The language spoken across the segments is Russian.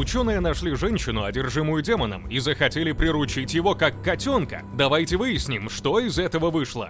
Ученые нашли женщину, одержимую демоном, и захотели приручить его как котенка. Давайте выясним, что из этого вышло.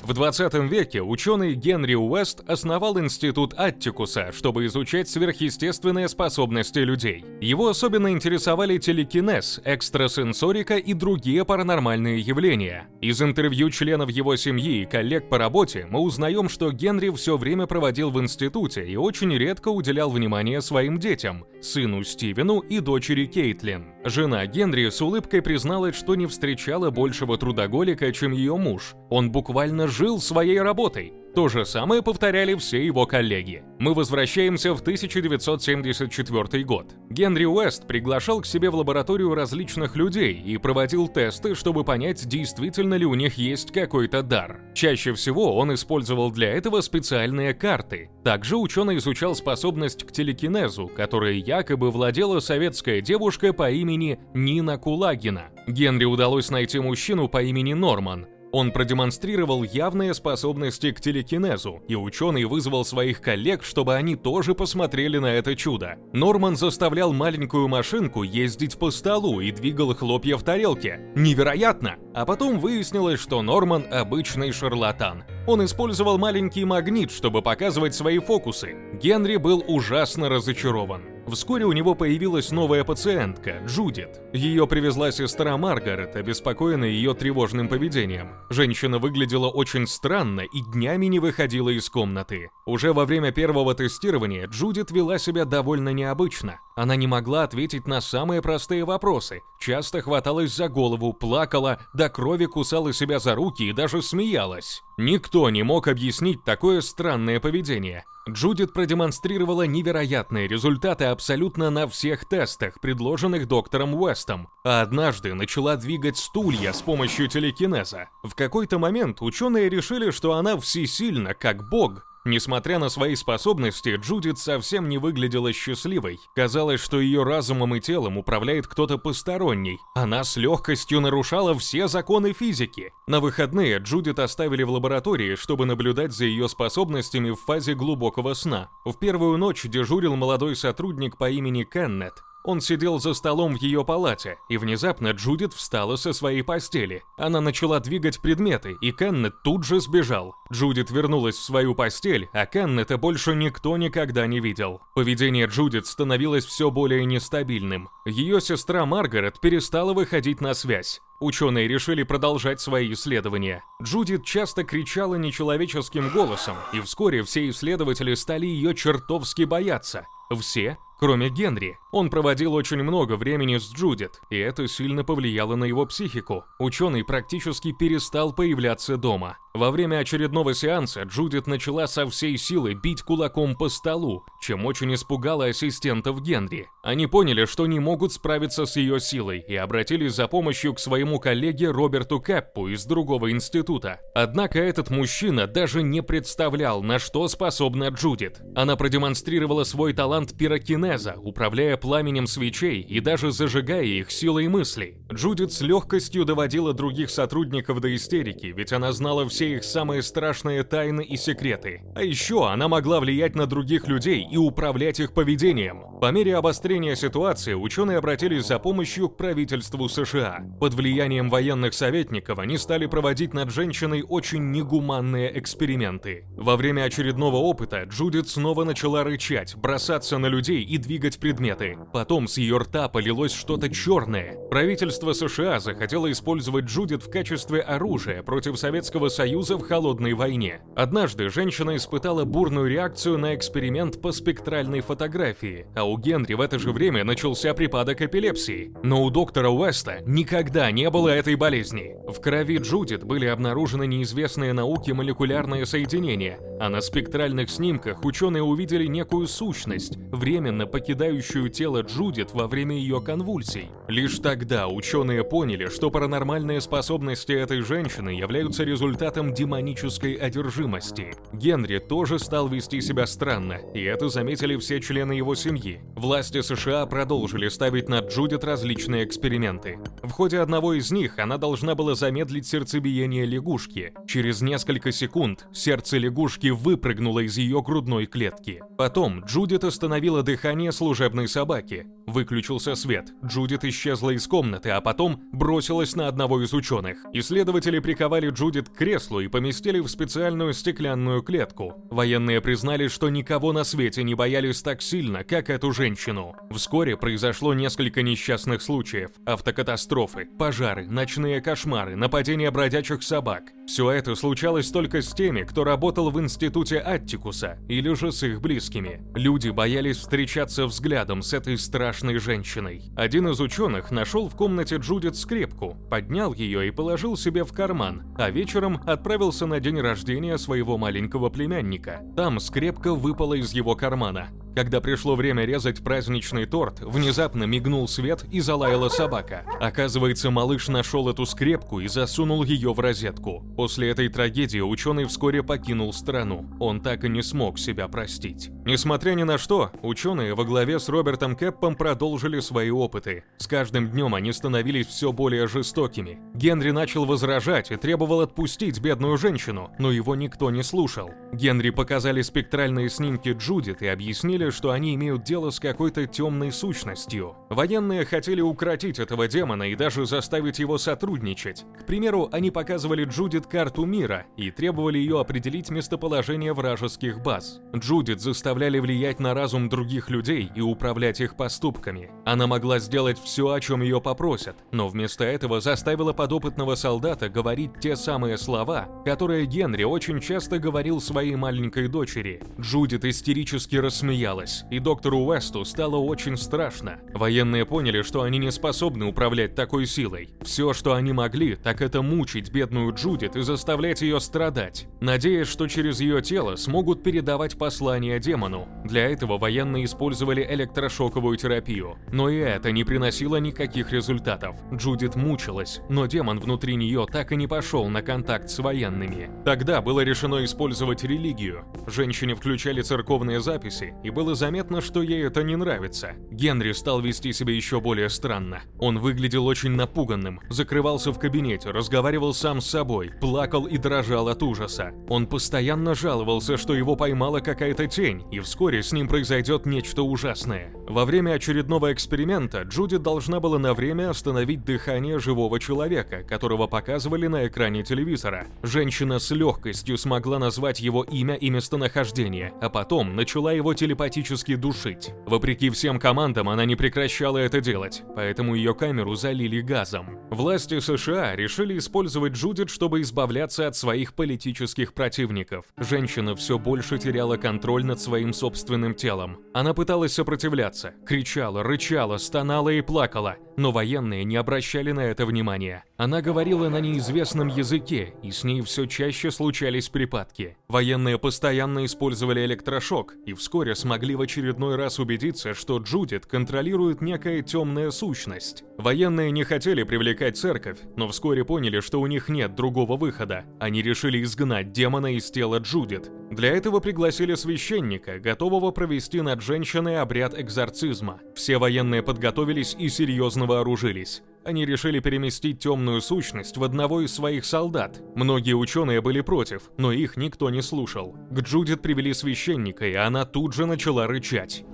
В 20 веке ученый Генри Уэст основал институт Аттикуса, чтобы изучать сверхъестественные способности людей. Его особенно интересовали телекинез, экстрасенсорика и другие паранормальные явления. Из интервью членов его семьи и коллег по работе мы узнаем, что Генри все время проводил в институте и очень редко уделял внимание своим детям, сыну Стивену и дочери Кейтлин. Жена Генри с улыбкой призналась, что не встречала большего трудоголика, чем ее муж. Он буквально жил своей работой. То же самое повторяли все его коллеги. Мы возвращаемся в 1974 год. Генри Уэст приглашал к себе в лабораторию различных людей и проводил тесты, чтобы понять, действительно ли у них есть какой-то дар. Чаще всего он использовал для этого специальные карты. Также ученый изучал способность к телекинезу, которой якобы владела советская девушка по имени Нина Кулагина. Генри удалось найти мужчину по имени Норман. Он продемонстрировал явные способности к телекинезу, и ученый вызвал своих коллег, чтобы они тоже посмотрели на это чудо. Норман заставлял маленькую машинку ездить по столу и двигал хлопья в тарелке. Невероятно! А потом выяснилось, что Норман обычный шарлатан. Он использовал маленький магнит, чтобы показывать свои фокусы. Генри был ужасно разочарован. Вскоре у него появилась новая пациентка, Джудит. Ее привезла сестра Маргарет, обеспокоенная ее тревожным поведением. Женщина выглядела очень странно и днями не выходила из комнаты. Уже во время первого тестирования Джудит вела себя довольно необычно. Она не могла ответить на самые простые вопросы, часто хваталась за голову, плакала, до крови кусала себя за руки и даже смеялась. Никто не мог объяснить такое странное поведение. Джудит продемонстрировала невероятные результаты абсолютно на всех тестах, предложенных доктором Уэстом, а однажды начала двигать стулья с помощью телекинеза. В какой-то момент ученые решили, что она всесильна, как бог. Несмотря на свои способности, Джудит совсем не выглядела счастливой. Казалось, что ее разумом и телом управляет кто-то посторонний. Она с легкостью нарушала все законы физики. На выходные Джудит оставили в лаборатории, чтобы наблюдать за ее способностями в фазе глубокого сна. В первую ночь дежурил молодой сотрудник по имени Кеннет. Он сидел за столом в ее палате, и внезапно Джудит встала со своей постели. Она начала двигать предметы, и Кеннет тут же сбежал. Джудит вернулась в свою постель, а Кеннета больше никто никогда не видел. Поведение Джудит становилось все более нестабильным. Ее сестра Маргарет перестала выходить на связь. Ученые решили продолжать свои исследования. Джудит часто кричала нечеловеческим голосом, и вскоре все исследователи стали ее чертовски бояться. Все, кроме Генри. Он проводил очень много времени с Джудит, и это сильно повлияло на его психику. Ученый практически перестал появляться дома. Во время очередного сеанса Джудит начала со всей силы бить кулаком по столу, чем очень испугала ассистентов Генри. Они поняли, что не могут справиться с ее силой, и обратились за помощью к своему коллеге Роберту Кэппу из другого института. Однако этот мужчина даже не представлял, на что способна Джудит. Она продемонстрировала свой талант пирокинеза, управляя пламенем свечей и даже зажигая их силой мыслей. Джудит с легкостью доводила других сотрудников до истерики, ведь она знала все их самые страшные тайны и секреты. А еще она могла влиять на других людей и управлять их поведением. По мере обострения ситуации ученые обратились за помощью к правительству США. Под влиянием военных советников они стали проводить над женщиной очень негуманные эксперименты. Во время очередного опыта Джудит снова начала рычать, бросаться на людей и двигать предметы. Потом с ее рта полилось что-то черное. Правительство США захотело использовать Джудит в качестве оружия против Советского Союза в холодной войне. Однажды женщина испытала бурную реакцию на эксперимент по спектральной фотографии, а у Генри в это же время начался припадок эпилепсии. Но у доктора Уэста никогда не было этой болезни. В крови Джудит были обнаружены неизвестные науке молекулярные соединения, а на спектральных снимках ученые увидели некую сущность, временно покидающую тело Джудит во время ее конвульсий. Лишь тогда ученые поняли, что паранормальные способности этой женщины являются результатом демонической одержимости. Генри тоже стал вести себя странно, и это заметили все члены его семьи. Власти США продолжили ставить над Джудит различные эксперименты. В ходе одного из них она должна была замедлить сердцебиение лягушки. Через несколько секунд сердце лягушки выпрыгнуло из ее грудной клетки. Потом Джудит остановила дыхание дыхание служебной собаки. Выключился свет. Джудит исчезла из комнаты, а потом бросилась на одного из ученых. Исследователи приковали Джудит к креслу и поместили в специальную стеклянную клетку. Военные признали, что никого на свете не боялись так сильно, как эту женщину. Вскоре произошло несколько несчастных случаев: автокатастрофы, пожары, ночные кошмары, нападения бродячих собак. Все это случалось только с теми, кто работал в институте Аттикуса, или же с их близкими. Люди боялись встречаться взглядом с этой страшной женщиной. Один из ученых нашел в комнате Джудит скрепку, поднял ее и положил себе в карман, а вечером отправился на день рождения своего маленького племянника. Там скрепка выпала из его кармана. Когда пришло время резать праздничный торт, внезапно мигнул свет и залаяла собака. Оказывается, малыш нашел эту скрепку и засунул ее в розетку. После этой трагедии ученый вскоре покинул страну. Он так и не смог себя простить. Несмотря ни на что, ученые во главе с Робертом Кэппом продолжили свои опыты. С каждым днем они становились все более жестокими. Генри начал возражать и требовал отпустить бедную женщину, но его никто не слушал. Генри показали спектральные снимки Джудит и объяснили, что они имеют дело с какой-то темной сущностью. Военные хотели укротить этого демона и даже заставить его сотрудничать. К примеру, они показывали Джудит карту мира и требовали ее определить местоположение вражеских баз. Джудит заставляли влиять на разум других людей и управлять их поступками. Она могла сделать все, о чем ее попросят, но вместо этого заставила подопытного солдата говорить те самые слова, которые Генри очень часто говорил своей маленькой дочери. Джудит истерически рассмеялась, и доктору Уэсту стало очень страшно. Военные поняли, что они не способны управлять такой силой. Все, что они могли, так это мучить бедную Джудит и заставлять ее страдать, надеясь, что через ее тело смогут передавать послание демону. Для этого военные использовали электрошоковую терапию, но и это не приносило никаких результатов. Джудит мучилась, но демон внутри нее так и не пошел на контакт с военными. Тогда было решено использовать религию. Женщине включали церковные записи, и было заметно, что ей это не нравится. Генри стал вести себя еще более странно. Он выглядел очень напуганным, закрывался в кабинете, разговаривал сам с собой, плакал и дрожал от ужаса. Он постоянно жаловался, что его поймала какая-то тень, и вскоре с ним произойдет нечто ужасное. Во время очередного эксперимента Джудит должна была на время остановить дыхание живого человека, которого показывали на экране телевизора. Женщина с легкостью смогла назвать его имя и местонахождение, а потом начала его телепатически душить. Вопреки всем командам, она не прекращала это делать, поэтому ее камеру залили газом. Власти США решили использовать Джудит, чтобы избавляться от своих политических противников. Женщина все больше теряла контроль над своим собственным телом. Она пыталась сопротивляться, кричала, рычала, стонала и плакала, но военные не обращали на это внимания. Она говорила на неизвестном языке, и с ней все чаще случались припадки. Военные постоянно использовали электрошок и вскоре смогли в очередной раз убедиться, что Джудит контролирует некая темная сущность. Военные не хотели привлекать церковь, но вскоре поняли, что у них нет другого выхода. Они решили изгнать демона из тела Джудит. Для этого пригласили священника, готового провести над женщиной обряд экзорцизма. Все военные подготовились и серьезно вооружились. Они решили переместить темную сущность в одного из своих солдат. Многие ученые были против, но их никто не слушал. К Джудит привели священника, и она тут же начала рычать.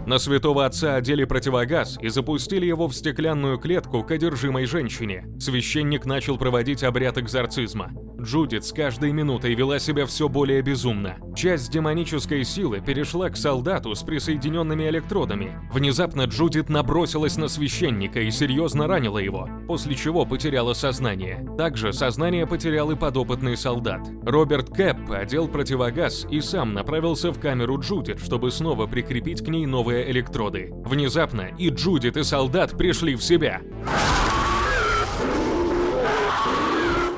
На святого отца одели противогаз и запустили его в стеклянную клетку к одержимой женщине. Священник начал проводить обряд экзорцизма. Джудит с каждой минутой вела себя все более безумно. Часть демонической силы перешла к солдату с присоединенными электродами. Внезапно Джудит набросилась на священника и серьезно ранила его, после чего потеряла сознание. Также сознание потерял и подопытный солдат. Роберт Кэпп одел противогаз и сам направился в камеру Джудит, чтобы снова прикрепить к ней новые электроды. Внезапно и Джудит, и солдат пришли в себя.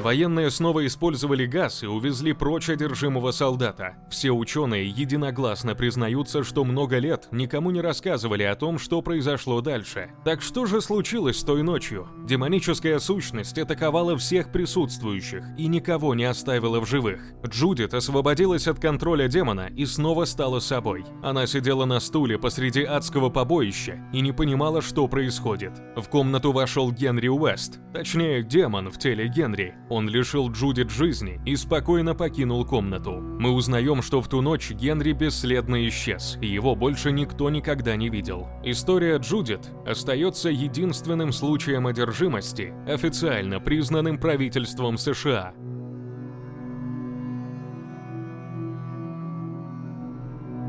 Военные снова использовали газ и увезли прочь одержимого солдата. Все ученые единогласно признаются, что много лет никому не рассказывали о том, что произошло дальше. Так что же случилось той ночью? Демоническая сущность атаковала всех присутствующих и никого не оставила в живых. Джудит освободилась от контроля демона и снова стала собой. Она сидела на стуле посреди адского побоища и не понимала, что происходит. В комнату вошел Генри Уэст, точнее демон в теле Генри. Он он лишил Джудит жизни и спокойно покинул комнату. Мы узнаем, что в ту ночь Генри бесследно исчез, и его больше никто никогда не видел. История Джудит остается единственным случаем одержимости, официально признанным правительством США.